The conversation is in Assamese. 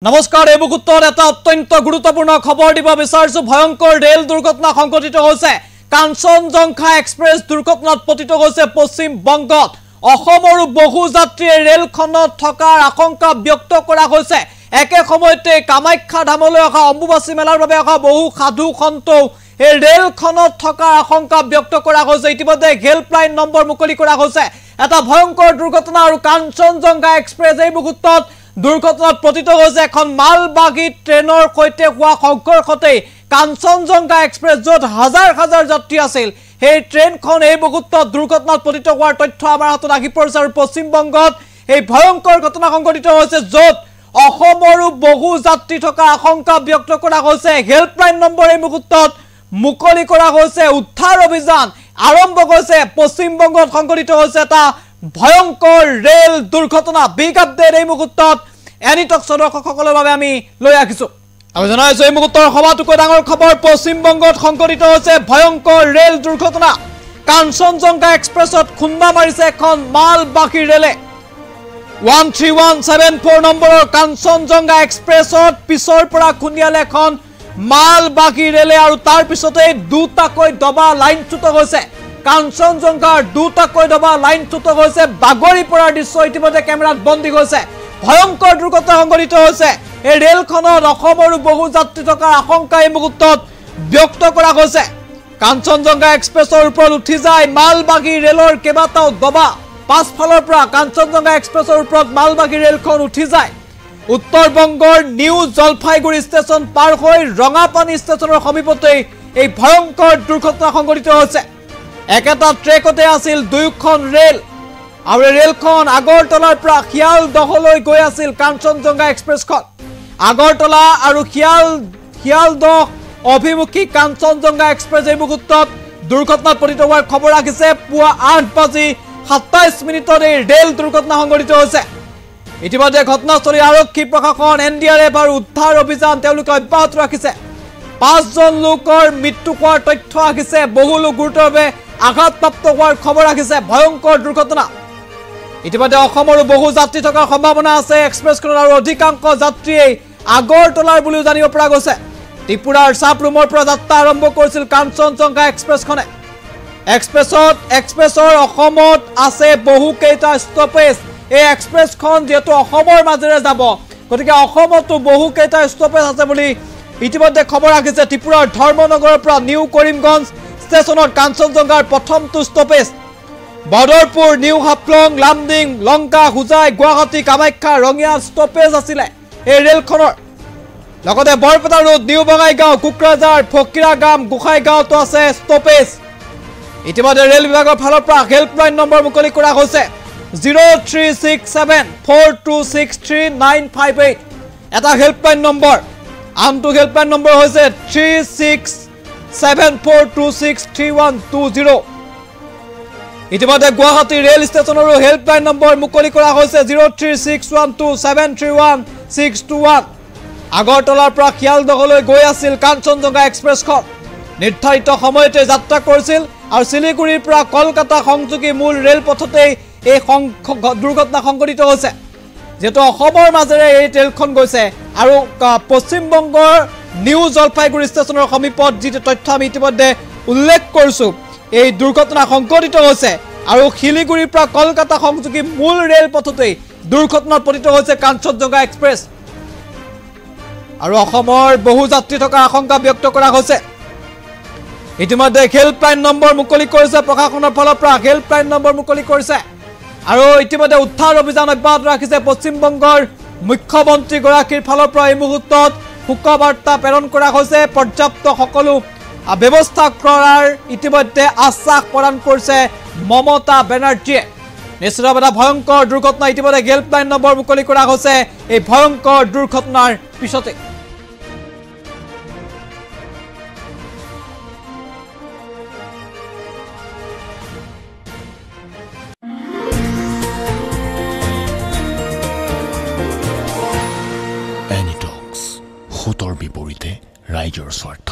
নমস্কাৰ এই মুহূৰ্তত এটা অত্যন্ত গুৰুত্বপূৰ্ণ খবৰ দিব বিচাৰিছো ভয়ংকৰ ৰেল দুৰ্ঘটনা সংঘটিত হৈছে কাঞ্চনজংঘা এক্সপ্ৰেছ দুৰ্ঘটনাত পতিত হৈছে পশ্চিম বংগত অসমৰো বহু যাত্ৰীয়ে ৰেলখনত থকাৰ আশংকা ব্যক্ত কৰা হৈছে একে সময়তে কামাখ্যা ধামলৈ অহা অম্বুবাচী মেলাৰ বাবে অহা বহু সাধু সন্ত এই ৰেলখনত থকাৰ আশংকা ব্যক্ত কৰা হৈছে ইতিমধ্যে হেল্পলাইন নম্বৰ মুকলি কৰা হৈছে এটা ভয়ংকৰ দুৰ্ঘটনা আৰু কাঞ্চনজংঘা এক্সপ্ৰেছ এই মুহূৰ্তত দুৰ্ঘটনাত পতিত হৈছে এখন মালবাহী ট্ৰেইনৰ সৈতে হোৱা সংঘৰ্ষতে কাঞ্চনজংঘা এক্সপ্ৰেছ যত হাজাৰ হাজাৰ যাত্ৰী আছিল এই ট্ৰেইনখন এই মুহূৰ্তত দুৰ্ঘটনাত পতিত হোৱাৰ তথ্য আমাৰ হাতত আহি পৰিছে আৰু পশ্চিম বংগত এই ভয়ংকৰ ঘটনা সংঘটিত হৈছে যত অসমৰো বহু যাত্ৰী থকা আশংকা ব্যক্ত কৰা হৈছে হেল্পলাইন নম্বৰ এই মুহূৰ্তত মুকলি কৰা হৈছে উদ্ধাৰ অভিযান আৰম্ভ হৈছে পশ্চিম বংগত সংঘটিত হৈছে এটা ভয়ংকৰ ৰেল দুৰ্ঘটনা বিগ আপডেট এই মুহূৰ্তত এনিটক দৰ্শকসকলৰ বাবে আমি লৈ আহিছো আমি জনাইছো এই মুহূৰ্তৰ সবাতোকৈ ডাঙৰ খবৰ পশ্চিম বংগত সংঘটিত হৈছে ভয়ংকৰ ৰেল দুৰ্ঘটনা কাঞ্চনজংঘা এক্সপ্ৰেছত খুন্দা মাৰিছে এখন মালবাহী ৰেলে 13174 নম্বৰৰ কাঞ্চনজংঘা এক্সপ্ৰেছত পিছৰ পৰা খুন্দিয়ালে এখন মালবাহী ৰেলে আৰু তাৰ পিছতে দুটাকৈ দবা লাইনচ্যুত হৈছে কাঞ্চনজংঘাৰ দুটাকৈ দবা লাইনচ্যুত হৈছে বাগৰি পৰাৰ দৃশ্য ইতিমধ্যে কেমেৰাত বন্দী হৈছে ভয়ংকৰ দুৰ্ঘটনা সংঘটিত হৈছে এই ৰেলখনত অসমৰো বহু যাত্ৰী থকাৰ আশংকা এই মুহূৰ্তত ব্যক্ত কৰা হৈছে কাঞ্চনজংঘা এক্সপ্ৰেছৰ ওপৰত উঠি যায় মালবাহী ৰেলৰ কেইবাটাও দবা পাছফালৰ পৰা কাঞ্চনজংঘা এক্সপ্ৰেছৰ ওপৰত মালবাহী ৰেলখন উঠি যায় উত্তৰ বংগৰ নিউ জলপাইগুৰি ষ্টেচন পাৰ হৈ ৰঙাপানী ষ্টেচনৰ সমীপতে এই ভয়ংকৰ দুৰ্ঘটনা সংঘটিত হৈছে একেটা ট্ৰেকতে আছিল দুইখন ৰেল আৰু ৰেলখন আগৰতলাৰ পৰা শিয়ালদহলৈ গৈ আছিল কাঞ্চনজংঘা এক্সপ্ৰেছখন আগৰতলা আৰু শিয়ালদহ অভিমুখী কাঞ্চনজংঘা এক্সপ্ৰেছ এই মুহূৰ্তত দুৰ্ঘটনাত পতিত হোৱাৰ খবৰ আহিছে পুৱা 8:27 এই ৰেল দুৰ্ঘটনা সংঘটিত হৈছে ইতিমধ্যে ঘটনাস্থলী আৰক্ষী প্ৰশাসন এনডিআৰএফ আৰু উদ্ধাৰ অভিযান তেওঁলোকে অব্যাহত ৰাখিছে 5 জন লোকৰ মৃত্যু হোৱাৰ তথ্য আহিছে বহু লোক গুৰুতৰভাৱে আঘাতপ্ৰাপ্ত হোৱাৰ খবৰ আহিছে ভয়ংকৰ দুৰ্ঘটনা ইতিমধ্যে অসমৰো বহু যাত্ৰী থকাৰ সম্ভাৱনা আছে এক্সপ্ৰেছখনৰ আৰু অধিকাংশ যাত্ৰীয়ে আগৰতলাৰ বুলিও জানিব পৰা গৈছে ত্ৰিপুৰাৰ সাপৰুমৰ পৰা যাত্ৰা আৰম্ভ কৰিছিল কাঞ্চনজংঘা এক্সপ্ৰেছখনে এক্সপ্ৰেছৰ অসমত আছে বহু কেইটা ষ্টপেজ এই এক্সপ্ৰেছখন যেহেতু অসমৰ মাজেৰে যাব গতিকে অসমতো বহু কেইটা ষ্টপেজ আছে বুলি ইতিমধ্যে খবৰ আহিছে ত্ৰিপুৰাৰ ধৰ্মনগৰৰ পৰা নিউ কৰিমগঞ্জ ষ্টেচনত কাঞ্চনজংঘাৰ প্ৰথমটো ষ্টপেজ বদৰপুৰ নিউ হাফলং লামডিং লংকা হুজাই গুৱাহাটী কামাখ্যা ৰঙিয়া ষ্টপেজ আছিলে এই ৰেলখনৰ লগতে বৰপেটা ৰোড নিউ বঙাইগাঁও কুকৰাঝাৰ ফকিৰাগাম গোসাইগাঁৱতো আছে ষ্টপেজ ইতিমধ্যে ৰেল বিভাগৰ ফালৰ পৰা হেল্পলাইন নম্বৰ মুকলি কৰা হৈছে 0367426398 এটা হেল্পলাইন নম্বৰ আনটো হেল্পলাইন নম্বৰ হৈছে 3674263120 ইতিমধ্যে গুৱাহাটী ৰেল ষ্টেচনৰো হেল্পলাইন নম্বৰ মুকলি কৰা হৈছে 0361273161 আগৰতলাৰ পৰা শিয়ালদহলৈ গৈ আছিল কাঞ্চনজংঘা এক্সপ্ৰেছখন নিৰ্ধাৰিত সময়তে যাত্ৰা কৰিছিল আৰু শিলিগুৰিৰ পৰা কলকাতা সংযোগী মূল ৰেলপথতে এই দুৰ্ঘটনা সংঘটিত হৈছে যেটো অসমৰ মাজেৰে এই ৰেলখন গৈছে আৰু পশ্চিম বংগৰ নিউ জলপাইগুৰি ষ্টেচনৰ সমীপত যি তথ্য আমি ইতিমধ্যে উল্লেখ কৰিছো এই দুৰ্ঘটনা সংঘটিত হৈছে আৰু শিলিগুৰিৰ পৰা কলকাতা সংযোগী মূল ৰেলপথতে দুৰ্ঘটনাত পতিত হৈছে কাঞ্চনজংঘা এক্সপ্ৰেছ আৰু অসমৰ বহু যাত্ৰী থকা আশংকা ব্যক্ত কৰা হৈছে ইতিমধ্যে হেল্পলাইন নম্বৰ মুকলি কৰিছে প্ৰশাসনৰ ফালৰ পৰা হেল্পলাইন নম্বৰ মুকলি কৰিছে আৰু ইতিমধ্যে উদ্ধাৰ অভিযান অব্যাহত ৰাখিছে পশ্চিম বংগৰ মুখ্যমন্ত্ৰী গৰাকীৰ ফালৰ পৰা এই মুহূৰ্তত শোকবাৰ্তা প্ৰেৰণ কৰা হৈছে পৰ্যাপ্ত সকলো ব্যৱস্থা কৰাৰ ইতিমধ্যে আশ্বাস প্ৰদান কৰিছে মমতা বেনাৰ্জীয়ে নিশ্চিতভাৱে এটা ভয়ংকৰ দুৰ্ঘটনা ইতিমধ্যে হেল্পলাইন নম্বৰ মুকলি কৰা হৈছে এই ভয়ংকৰ দুৰ্ঘটনাৰ পিছতে এনিটক্স হুতৰ বিপৰীতে ৰাইজৰ স্বাৰ্থ